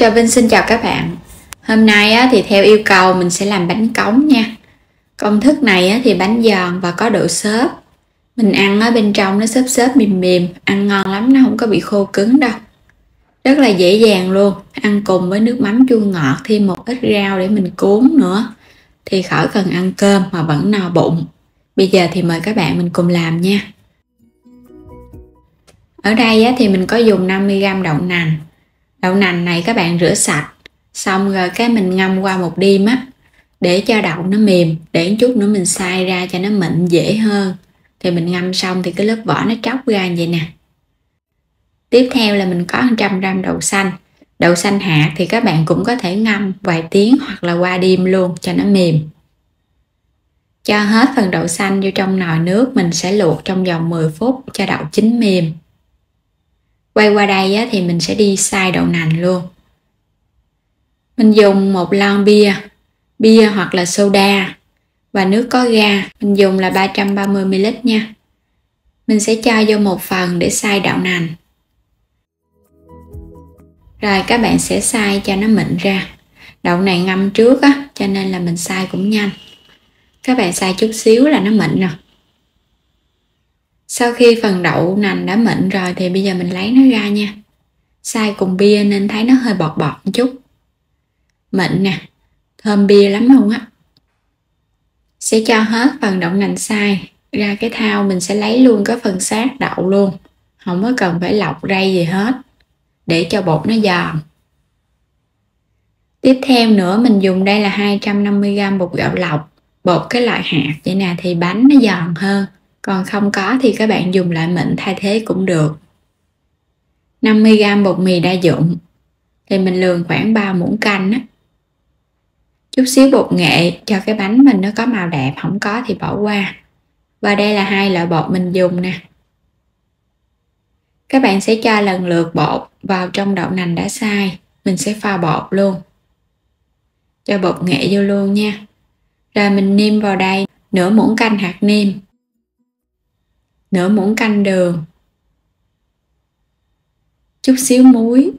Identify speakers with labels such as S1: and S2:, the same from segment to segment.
S1: Trà Vinh xin chào các bạn. Hôm nay thì theo yêu cầu mình sẽ làm bánh cống nha. Công thức này thì bánh giòn và có độ xốp. Mình ăn ở bên trong nó xốp xốp mềm mềm, ăn ngon lắm, nó không có bị khô cứng đâu. Rất là dễ dàng luôn, ăn cùng với nước mắm chua ngọt, thêm một ít rau để mình cuốn nữa. Thì khỏi cần ăn cơm mà vẫn no bụng. Bây giờ thì mời các bạn mình cùng làm nha. Ở đây thì mình có dùng 50g đậu nành. Đậu nành này các bạn rửa sạch, xong rồi cái mình ngâm qua một đêm để cho đậu nó mềm, để chút nữa mình xay ra cho nó mịn dễ hơn. Thì mình ngâm xong thì cái lớp vỏ nó tróc ra như vậy nè. Tiếp theo là mình có 100g đậu xanh. Đậu xanh hạt thì các bạn cũng có thể ngâm vài tiếng hoặc là qua đêm luôn cho nó mềm. Cho hết phần đậu xanh vô trong nồi nước, mình sẽ luộc trong vòng 10 phút cho đậu chín mềm. Quay qua đây thì mình sẽ đi xay đậu nành luôn. Mình dùng một lon bia hoặc là soda và nước có ga. Mình dùng là 330ml nha. Mình sẽ cho vô một phần để xay đậu nành. Rồi các bạn sẽ xay cho nó mịn ra. Đậu này ngâm trước cho nên là mình xay cũng nhanh. Các bạn xay chút xíu là nó mịn rồi. Sau khi phần đậu nành đã mịn rồi thì bây giờ mình lấy nó ra nha. Xay cùng bia nên thấy nó hơi bọt bọt một chút. Mịn nè, thơm bia lắm luôn á. Sẽ cho hết phần đậu nành xay ra cái thau, mình sẽ lấy luôn cái phần xác đậu luôn. Không có cần phải lọc rây gì hết, để cho bột nó giòn. Tiếp theo nữa mình dùng đây là 250g bột gạo lọc, bột cái loại hạt vậy nè thì bánh nó giòn hơn. Còn không có thì các bạn dùng loại mịn thay thế cũng được. 50g bột mì đa dụng thì mình lường khoảng 3 muỗng canh Chút xíu bột nghệ cho cái bánh mình nó có màu đẹp, không có thì bỏ qua. Và đây là hai loại bột mình dùng nè. Các bạn sẽ cho lần lượt bột vào trong đậu nành đã xay. Mình sẽ pha bột luôn. Cho bột nghệ vô luôn nha. Rồi mình nêm vào đây nửa muỗng canh hạt nêm, nửa muỗng canh đường, chút xíu muối.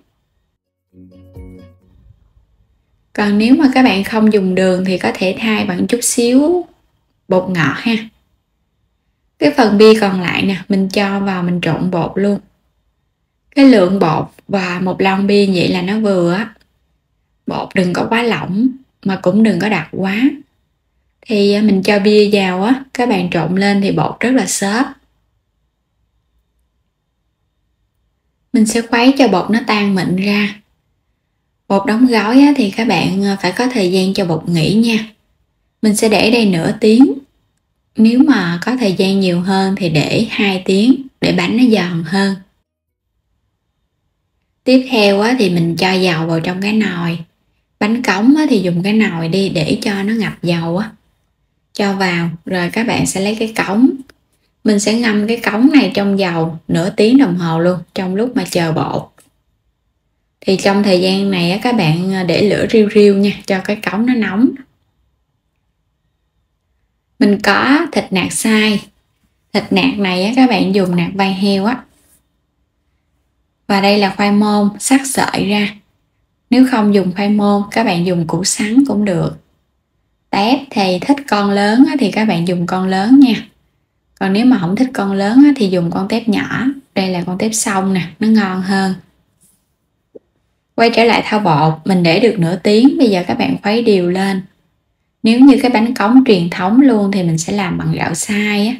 S1: Còn nếu mà các bạn không dùng đường thì có thể thay bằng chút xíu bột ngọt ha. Cái phần bia còn lại nè, mình cho vào mình trộn bột luôn. Cái lượng bột và một lon bia vậy là nó vừa á. Bột đừng có quá lỏng mà cũng đừng có đặc quá. Thì mình cho bia vào các bạn trộn lên thì bột rất là xốp. Mình sẽ khuấy cho bột nó tan mịn ra. Bột đóng gói thì các bạn phải có thời gian cho bột nghỉ nha. Mình sẽ để đây nửa tiếng. Nếu mà có thời gian nhiều hơn thì để 2 tiếng để bánh nó giòn hơn. Tiếp theo thì mình cho dầu vào trong cái nồi. Bánh cống thì dùng cái nồi đi để cho nó ngập dầu cho vào, rồi các bạn sẽ lấy cái cống. Mình sẽ ngâm cái cống này trong dầu nửa tiếng đồng hồ luôn, trong lúc mà chờ bột. Thì trong thời gian này các bạn để lửa riu riu nha, cho cái cống nó nóng. Mình có thịt nạc xay. Thịt nạc này các bạn dùng nạc vai heo Và đây là khoai môn sắc sợi ra. Nếu không dùng khoai môn, các bạn dùng củ sắn cũng được. Tép thì thích con lớn thì các bạn dùng con lớn nha. Còn nếu mà không thích con lớn thì dùng con tép nhỏ. Đây là con tép xong nè, nó ngon hơn. Quay trở lại thau bột, mình để được nửa tiếng. Bây giờ các bạn khuấy đều lên. Nếu như cái bánh cống truyền thống luôn thì mình sẽ làm bằng gạo xay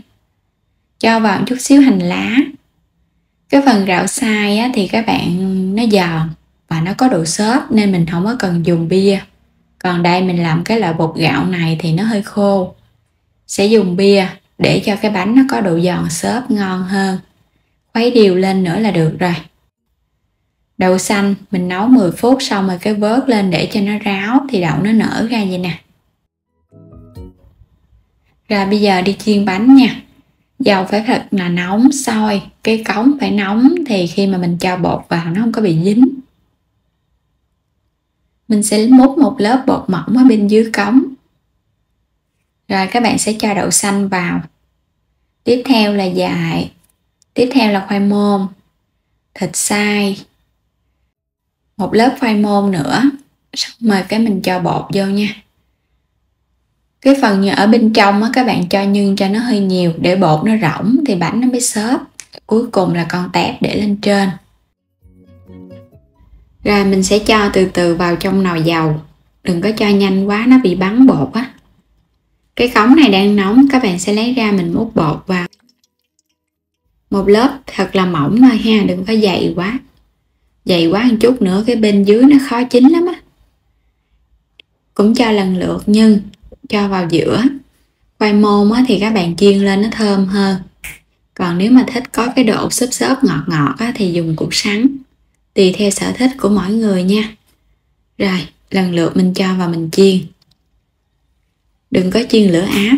S1: Cho vào một chút xíu hành lá. Cái phần gạo xay thì các bạn nó giòn và nó có độ xốp nên mình không có cần dùng bia. Còn đây mình làm cái loại bột gạo này thì nó hơi khô. Sẽ dùng bia để cho cái bánh nó có độ giòn xốp ngon hơn. Khuấy đều lên nữa là được rồi. Đậu xanh mình nấu 10 phút xong rồi cái vớt lên để cho nó ráo thì đậu nó nở ra vậy nè. Rồi bây giờ đi chiên bánh nha. Dầu phải thật là nóng sôi, cái cống phải nóng thì khi mà mình cho bột vào nó không có bị dính. Mình sẽ múc một lớp bột mỏng ở bên dưới cống. Rồi các bạn sẽ cho đậu xanh vào. Tiếp theo là dại. Tiếp theo là khoai môn, thịt xay, một lớp khoai môn nữa, xong rồi cái mình cho bột vô nha. Cái phần ở bên trong á, các bạn cho nhân cho nó hơi nhiều để bột nó rỗng thì bánh nó mới xốp. Cuối cùng là con tép để lên trên. Rồi mình sẽ cho từ từ vào trong nồi dầu, đừng có cho nhanh quá nó bị bắn bột á. Cái cống này đang nóng, các bạn sẽ lấy ra mình múc bột vào. Một lớp thật là mỏng thôi ha, đừng có dày quá. Dày quá một chút nữa cái bên dưới nó khó chín lắm á. Cũng cho lần lượt nhân cho vào giữa. Khoai môn á, thì các bạn chiên lên nó thơm hơn. Còn nếu mà thích có cái độ xốp xốp ngọt ngọt á, thì dùng củ sắn. Tùy theo sở thích của mỗi người nha. Rồi lần lượt mình cho vào mình chiên. Đừng có chiên lửa áp.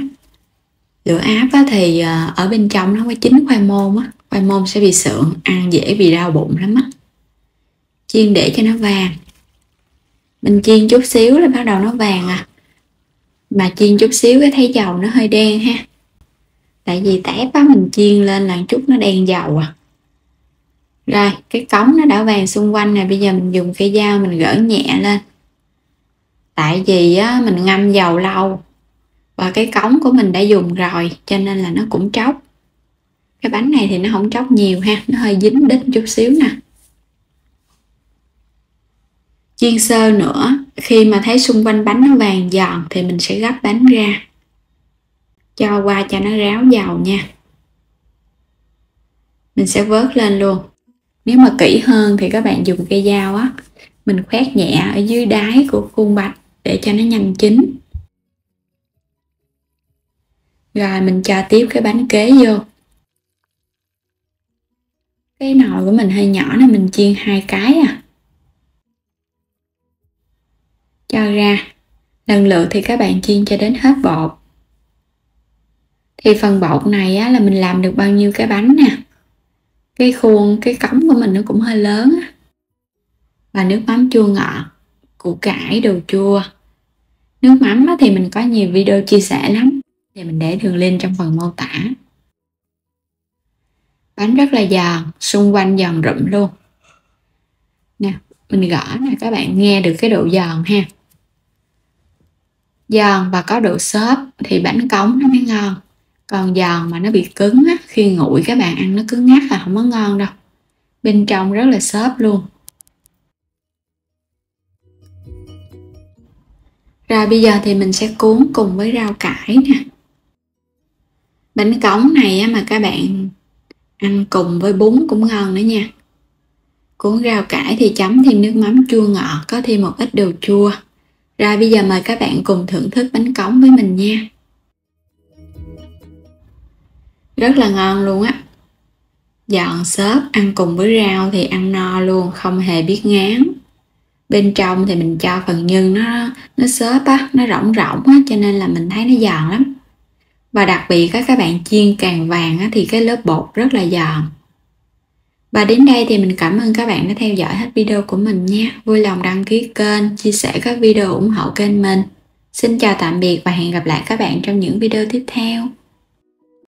S1: Lửa áp á, thì ở bên trong nó có chín khoai môn á. Khoai môn sẽ bị sượng, ăn dễ bị đau bụng lắm á. Chiên để cho nó vàng. Mình chiên chút xíu là bắt đầu nó vàng à. Mà chiên chút xíu cái thấy dầu nó hơi đen ha. Tại vì tép á, mình chiên lên là chút nó đen dầu à. Rồi cái cống nó đã vàng xung quanh này, bây giờ mình dùng cây dao mình gỡ nhẹ lên. Tại vì á, mình ngâm dầu lâu và cái cống của mình đã dùng rồi cho nên là nó cũng tróc. Cái bánh này thì nó không tróc nhiều ha, nó hơi dính đít chút xíu nè. Chiên sơ nữa, khi mà thấy xung quanh bánh nó vàng giòn thì mình sẽ gấp bánh ra. Cho qua cho nó ráo dầu nha. Mình sẽ vớt lên luôn. Nếu mà kỹ hơn thì các bạn dùng cây dao á, mình khoét nhẹ ở dưới đáy của khuôn bánh để cho nó nhanh chín. Rồi mình cho tiếp cái bánh kế vô. Cái nồi của mình hơi nhỏ nên mình chiên 2 cái à. Cho ra. Lần lượt thì các bạn chiên cho đến hết bột. Thì phần bột này á, là mình làm được bao nhiêu cái bánh nè. Cái khuôn, cái cống của mình nó cũng hơi lớn á. Và nước mắm chua ngọt, củ cải, đồ chua. Nước mắm á, thì mình có nhiều video chia sẻ lắm. Thì mình để đường link trong phần mô tả. Bánh rất là giòn, xung quanh giòn rụm luôn. Nè, mình gõ nè, các bạn nghe được cái độ giòn ha. Giòn và có độ xốp thì bánh cống nó mới ngon. Còn giòn mà nó bị cứng á, khi nguội các bạn ăn nó cứng ngắc là không có ngon đâu. Bên trong rất là xốp luôn. Rồi bây giờ thì mình sẽ cuốn cùng với rau cải nè. Bánh cống này á, mà các bạn ăn cùng với bún cũng ngon nữa nha. Cuốn rau cải thì chấm thêm nước mắm chua ngọt, có thêm một ít đồ chua. Rồi bây giờ mời các bạn cùng thưởng thức bánh cống với mình nha. Rất là ngon luôn á. Giòn xốp, ăn cùng với rau thì ăn no luôn, không hề biết ngán. Bên trong thì mình cho phần nhân nó xốp á, nó rỗng rỗng á, cho nên là mình thấy nó giòn lắm. Và đặc biệt các bạn chiên càng vàng á, thì cái lớp bột rất là giòn. Và đến đây thì mình cảm ơn các bạn đã theo dõi hết video của mình nha. Vui lòng đăng ký kênh, chia sẻ các video ủng hộ kênh mình. Xin chào tạm biệt và hẹn gặp lại các bạn trong những video tiếp theo.